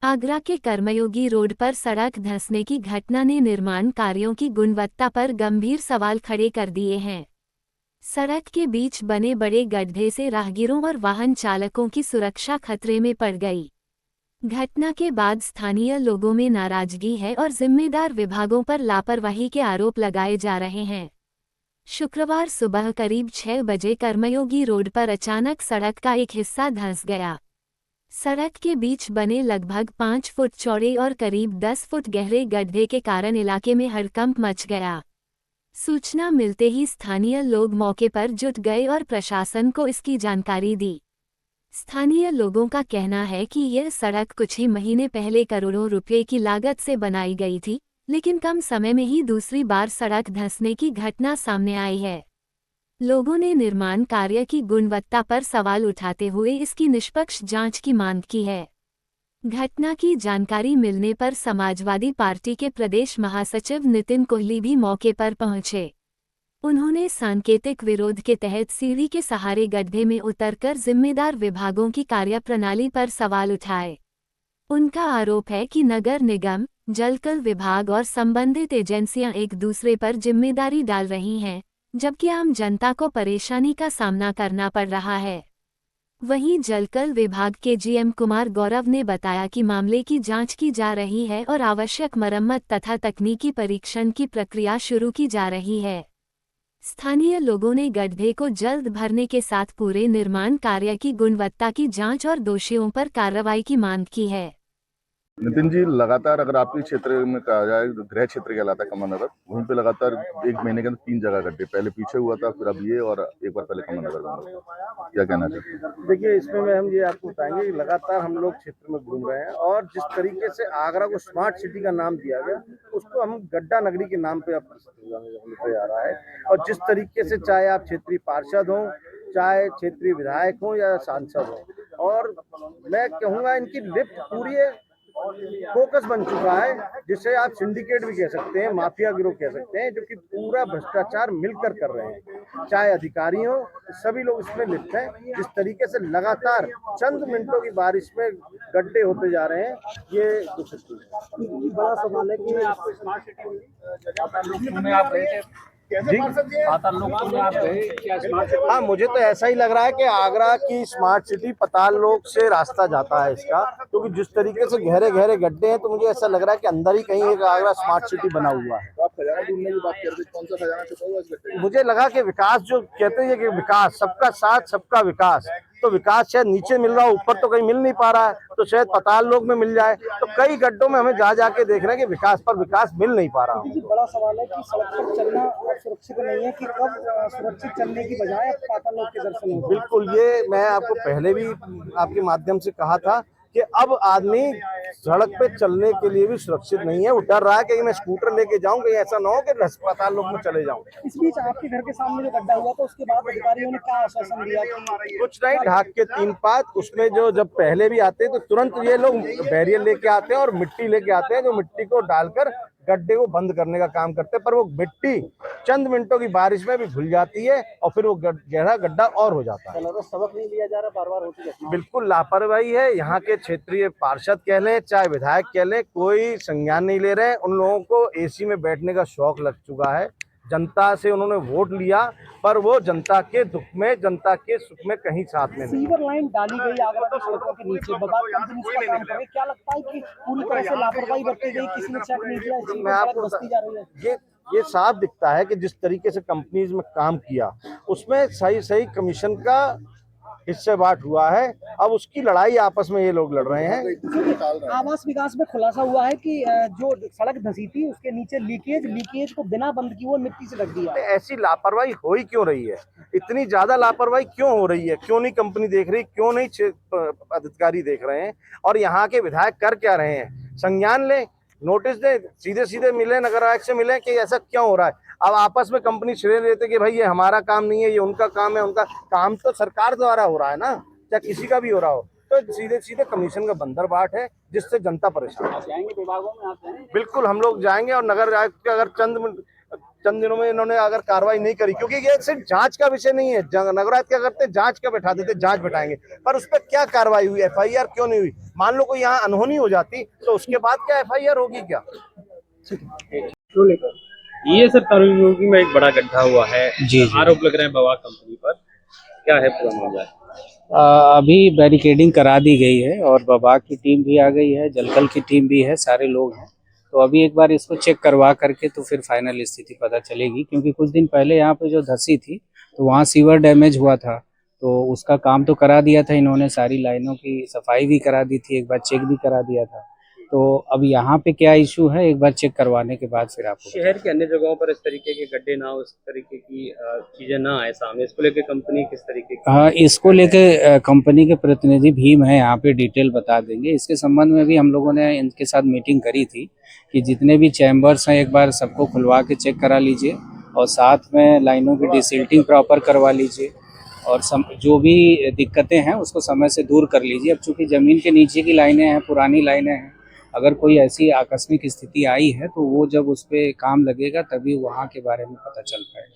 आगरा के कर्मयोगी रोड पर सड़क धंसने की घटना ने निर्माण कार्यों की गुणवत्ता पर गंभीर सवाल खड़े कर दिए हैं। सड़क के बीच बने बड़े गड्ढे से राहगीरों और वाहन चालकों की सुरक्षा खतरे में पड़ गई। घटना के बाद स्थानीय लोगों में नाराजगी है और जिम्मेदार विभागों पर लापरवाही के आरोप लगाए जा रहे हैं। शुक्रवार सुबह करीब 6 बजे कर्मयोगी रोड पर अचानक सड़क का एक हिस्सा धंस गया। सड़क के बीच बने लगभग 5 फुट चौड़े और करीब 10 फुट गहरे गड्ढे के कारण इलाके में हड़कंप मच गया। सूचना मिलते ही स्थानीय लोग मौके पर जुट गए और प्रशासन को इसकी जानकारी दी। स्थानीय लोगों का कहना है कि यह सड़क कुछ ही महीने पहले करोड़ों रुपये की लागत से बनाई गई थी, लेकिन कम समय में ही दूसरी बार सड़क धंसने की घटना सामने आई है। लोगों ने निर्माण कार्य की गुणवत्ता पर सवाल उठाते हुए इसकी निष्पक्ष जांच की मांग की है। घटना की जानकारी मिलने पर समाजवादी पार्टी के प्रदेश महासचिव नितिन कोहली भी मौके पर पहुंचे। उन्होंने सांकेतिक विरोध के तहत सीढ़ी के सहारे गड्ढे में उतरकर जिम्मेदार विभागों की कार्यप्रणाली पर सवाल उठाए। उनका आरोप है कि नगर निगम, जलकल विभाग और संबंधित एजेंसियां एक दूसरे पर जिम्मेदारी डाल रही हैं, जबकि आम जनता को परेशानी का सामना करना पड़ रहा है। वहीं जलकल विभाग के जीएम कुमार गौरव ने बताया कि मामले की जांच की जा रही है और आवश्यक मरम्मत तथा तकनीकी परीक्षण की प्रक्रिया शुरू की जा रही है। स्थानीय लोगों ने गड्ढे को जल्द भरने के साथ पूरे निर्माण कार्य की गुणवत्ता की जांच और दोषियों पर कार्रवाई की मांग की है। नितिन जी, लगातार अगर आपके क्षेत्र में कहा जाए, गृह क्षेत्र कहलाता है कमलनगर, वहीं पे लगातार 1 महीने के अंदर 3 जगह गड्ढे, पहले पीछे हुआ था, फिर अब ये और एक बार पहले कमलनगर में। क्या कहना चाहते हैं? देखिए, इसमें मैं हम ये आपको बताएंगे कि लगातार हम लोग क्षेत्र में घूम रहे हैं और जिस तरीके से आगरा को स्मार्ट सिटी का नाम दिया गया, उसको हम गड्ढा नगरी के नाम पे अब पे आ रहा है। और जिस तरीके से चाहे आप क्षेत्रीय पार्षद हों, चाहे क्षेत्रीय विधायक हों या सांसद हों, और मैं कहूँगा इनकी लिफ्ट पूरी फोकस बन चुका है, जिसे आप सिंडिकेट भी कह सकते हैं, माफिया गिरोह कह सकते हैं, जो कि पूरा भ्रष्टाचार मिलकर कर रहे हैं। चाहे अधिकारी हो, सभी लोग इसमें लिप्त हैं। जिस तरीके से लगातार चंद मिनटों की बारिश में गड्ढे होते जा रहे हैं, ये बड़ा सवाल है कि हाँ, मुझे तो ऐसा ही लग रहा है कि आगरा की स्मार्ट सिटी पताल लोक से रास्ता जाता है इसका, क्योंकि जिस तरीके से गहरे गहरे गड्ढे हैं, तो मुझे ऐसा लग रहा है कि अंदर ही कहीं एक आगरा स्मार्ट सिटी बना हुआ है। तो आप खजाना ढूंढने की बात कर रहे थे, कौन सा खजाना छुपा हुआ है इस गड्ढे में? मुझे लगा कि विकास जो कहते हैं कि विकास, सबका साथ सबका विकास, तो विकास शायद नीचे मिल रहा हो, ऊपर तो कहीं मिल नहीं पा रहा है, तो शायद पताल लोक में मिल जाए। तो कई गड्ढों में हमें जा जाके देख रहे हैं कि विकास पर विकास मिल नहीं पा रहा। बड़ा सवाल है कि सड़क पर चलना सुरक्षित नहीं है, कि कब सुरक्षित चलने की बजाय पाताल लोक के दर्शन हो। बिल्कुल, ये मैं आपको पहले भी आपके माध्यम से कहा था कि अब आदमी सड़क पे चलने के लिए भी सुरक्षित नहीं है। वो डर रहा है कि मैं स्कूटर लेके जाऊं, कहीं ऐसा ना हो कि अस्पताल लोग में चले जाऊं। इस बीच आपके घर के सामने जो गड्ढा हुआ, तो उसके बाद अधिकारियों ने क्या आश्वासन दिया कि कुछ नहीं, ढाक के 3 पात, उसमें जो जब पहले भी आते हैं तो तुरंत ये लोग बैरियर लेके आते हैं और मिट्टी लेके आते हैं, जो मिट्टी को डालकर गड्ढे को बंद करने का काम करते हैं। पर वो मिट्टी चंद मिनटों की बारिश में भी घुल जाती है और फिर वो गहरा गड्ढा और हो जाता है। सबक नहीं लिया जा रहा, बार बार होती है। बिल्कुल लापरवाही है। यहाँ के क्षेत्रीय पार्षद कह लें, चाहे विधायक कह लें, कोई संज्ञान नहीं ले रहे। उन लोगों को एसी में बैठने का शौक लग चुका है। जनता से उन्होंने वोट लिया, पर वो जनता के दुख में, जनता के सुख में कहीं साथ में नहीं। सीवर लाइन डाली गई आगरा की सड़कों के नीचे, क्या लगता है कि पूरी तरह से लापरवाही बरती गई, किसी ने चेक नहीं किया, मैं आपको बस्ती जा रही है। ये साफ दिखता है कि जिस तरीके से कंपनीज में काम किया, उसमें सही सही कमीशन का हिस्से बांट हुआ है। अब उसकी लड़ाई आपस में ये लोग लड़ रहे हैं। आवास विकास में खुलासा हुआ है कि जो सड़क धंसी थी, उसके नीचे लीकेज को बिना बंद किए वो मिट्टी से ढक दिया। ऐसी लापरवाही हो ही क्यों रही है? इतनी ज्यादा लापरवाही क्यों हो रही है? क्यों नहीं कंपनी देख रही? क्यों नहीं अधिकारी देख रहे हैं? और यहाँ के विधायक कर क्या रहे हैं? संज्ञान ले, नोटिस दे, सीधे सीधे मिले, नगर आयुक्त से मिले कि ऐसा क्यों हो रहा है। अब आपस में कंपनी श्रेय लेते कि भाई ये हमारा काम नहीं है, ये उनका काम है। उनका काम तो सरकार द्वारा हो रहा है ना, चाहे किसी का भी हो रहा हो। तो सीधे सीधे कमीशन का बंदर बाट है, जिससे जनता परेशान है। जाएंगे विभागों में, आप जाएंगे? बिल्कुल, हम लोग जाएंगे और नगर आयुक्त के अगर चंद चंद दिनों में इन्होंने अगर कार्रवाई नहीं करी, क्योंकि ये सिर्फ जांच का विषय नहीं है, नगरायत क्या करते हैं, जांच का बैठा देते, जांच बैठाएंगे, पर उस पर क्या कार्रवाई हुई, एफआईआर क्यों नहीं हुई? मान लो कोई यहाँ अनहोनी हो जाती तो उसके बाद क्या एफआईआर होगी क्या? ये सर तारुण्योगी में एक बड़ा गड्ढा हुआ है जी। आरोप लग रहे हैं बवा कंपनी पर, क्या है पूरा मामला? अभी बैरिकेडिंग करा दी गई है और बबा की टीम भी आ गई है, जलकल की टीम भी है, सारे लोग हैं। तो अभी एक बार इसको चेक करवा करके तो फिर फाइनल स्थिति पता चलेगी, क्योंकि कुछ दिन पहले यहाँ पे जो धंसी थी तो वहाँ सीवर डैमेज हुआ था, तो उसका काम तो करा दिया था इन्होंने, सारी लाइनों की सफाई भी करा दी थी, एक बार चेक भी करा दिया था। तो अब यहाँ पे क्या इशू है एक बार चेक करवाने के बाद फिर आपको शहर के अन्य जगहों पर इस तरीके के गड्ढे ना हो, इस तरीके की चीजें ना आए सामने, इसको लेके कंपनी किस तरीके की? हाँ, इसको लेके कंपनी के प्रतिनिधि भीम है यहाँ पे, डिटेल बता देंगे। इसके संबंध में भी हम लोगों ने इनके साथ मीटिंग करी थी कि जितने भी चैम्बर्स हैं एक बार सबको खुलवा के चेक करा लीजिए और साथ में लाइनों की डिसिल्टिंग प्रॉपर करवा लीजिए और जो भी दिक्कतें हैं उसको समय से दूर कर लीजिए। अब चूंकि ज़मीन के नीचे की लाइनें हैं, पुरानी लाइनें हैं, अगर कोई ऐसी आकस्मिक स्थिति आई है तो वो जब उस पर काम लगेगा तभी वहाँ के बारे में पता चल पाएगा।